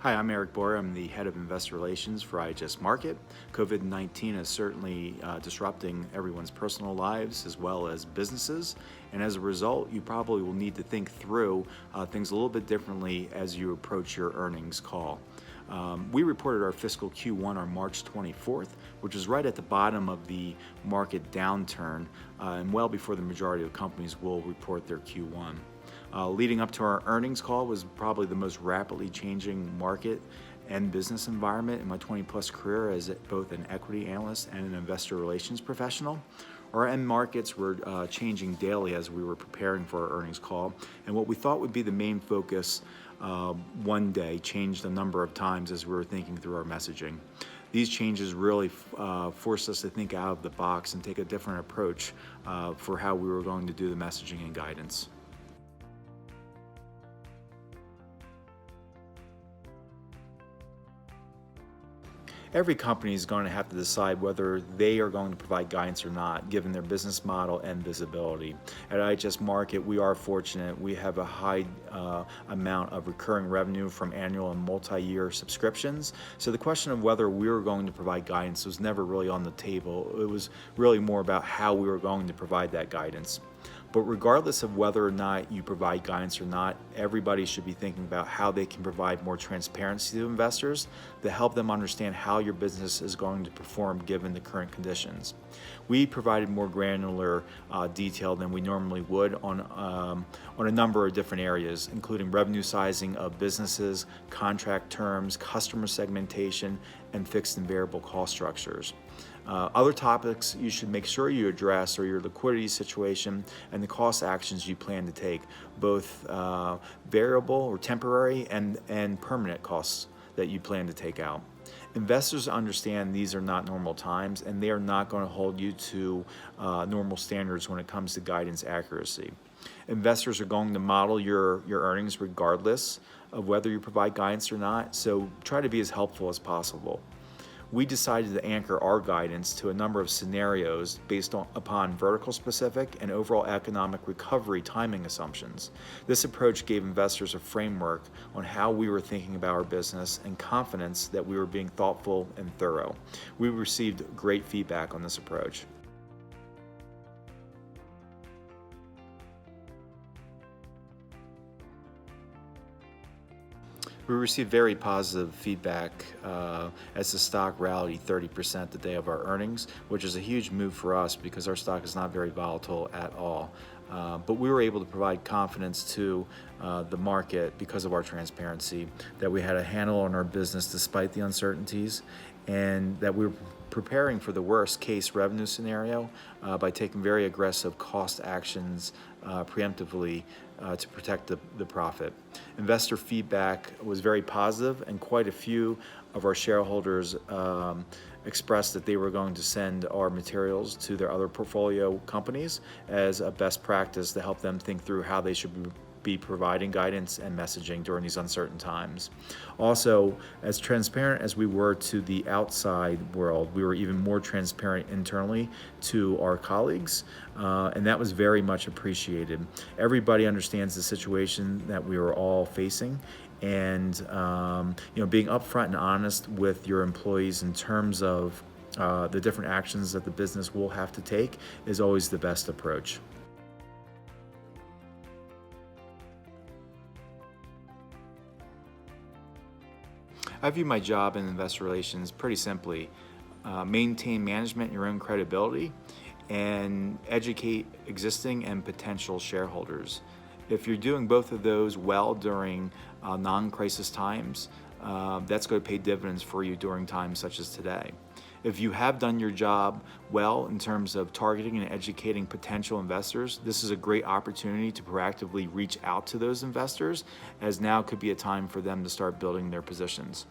Hi, I'm Eric Boyer. I'm the head of investor relations for IHS Markit. COVID-19 is certainly disrupting everyone's personal lives as well as businesses. And as a result, you probably will need to think through things a little bit differently as you approach your earnings call. We reported our fiscal Q1 on March 24th, which is right at the bottom of the market downturn and well before the majority of companies will report their Q1. Leading up to our earnings call was probably the most rapidly changing market and business environment in my 20-plus career as both an equity analyst and an investor relations professional. Our end markets were changing daily as we were preparing for our earnings call, and what we thought would be the main focus one day changed a number of times as we were thinking through our messaging. These changes really forced us to think out of the box and take a different approach for how we were going to do the messaging and guidance. Every company is going to have to decide whether they are going to provide guidance or not, given their business model and visibility. At IHS Markit, we are fortunate. We have a high amount of recurring revenue from annual and multi-year subscriptions. So the question of whether we were going to provide guidance was never really on the table. It was really more about how we were going to provide that guidance. But regardless of whether or not you provide guidance or not, everybody should be thinking about how they can provide more transparency to investors to help them understand how your business is going to perform given the current conditions. We provided more granular detail than we normally would on a number of different areas, including revenue sizing of businesses, contract terms, customer segmentation, and fixed and variable cost structures. Other topics you should make sure you address are your liquidity situation and the cost actions you plan to take, both variable or temporary and permanent costs that you plan to take out. Investors understand these are not normal times and they are not going to hold you to normal standards when it comes to guidance accuracy. Investors are going to model your earnings regardless of whether you provide guidance or not, so try to be as helpful as possible. We decided to anchor our guidance to a number of scenarios based upon vertical specific and overall economic recovery timing assumptions. This approach gave investors a framework on how we were thinking about our business and confidence that we were being thoughtful and thorough. We received great feedback on this approach. We received very positive feedback as the stock rallied 30% the day of our earnings, which is a huge move for us because our stock is not very volatile at all. But we were able to provide confidence to the market because of our transparency, that we had a handle on our business despite the uncertainties, and that we were preparing for the worst case revenue scenario by taking very aggressive cost actions preemptively to protect the profit. Investor feedback was very positive, and quite a few of our shareholders expressed that they were going to send our materials to their other portfolio companies as a best practice to help them think through how they should be providing guidance and messaging during these uncertain times. Also, as transparent as we were to the outside world, we were even more transparent internally to our colleagues, and that was very much appreciated. Everybody understands the situation that we were all facing, and being upfront and honest with your employees in terms of the different actions that the business will have to take is always the best approach. I view my job in investor relations pretty simply. Maintain management and your own credibility, and educate existing and potential shareholders. If you're doing both of those well during non-crisis times, that's going to pay dividends for you during times such as today. If you have done your job well in terms of targeting and educating potential investors, this is a great opportunity to proactively reach out to those investors, as now could be a time for them to start building their positions.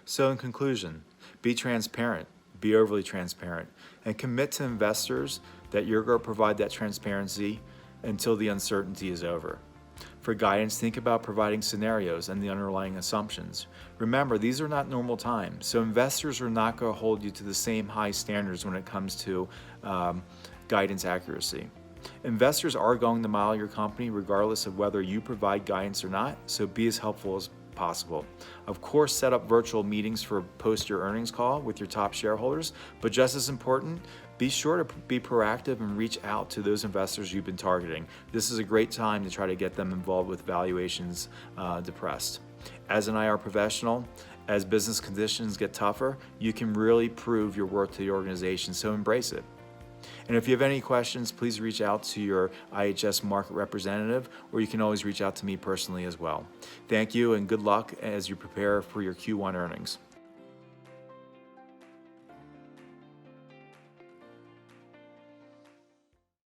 So in conclusion, be transparent, be overly transparent, and commit to investors that you're going to provide that transparency until the uncertainty is over. For guidance, think about providing scenarios and the underlying assumptions. Remember, these are not normal times, so investors are not going to hold you to the same high standards when it comes to guidance accuracy. Investors are going to model your company regardless of whether you provide guidance or not, so be as helpful as possible. Of course, set up virtual meetings for post your earnings call with your top shareholders, but just as important, be sure to be proactive and reach out to those investors you've been targeting. This is a great time to try to get them involved with valuations depressed. As an IR professional, as business conditions get tougher, you can really prove your worth to the organization, so embrace it. And if you have any questions, please reach out to your IHS Markit representative, or you can always reach out to me personally as well. Thank you and good luck as you prepare for your Q1 earnings.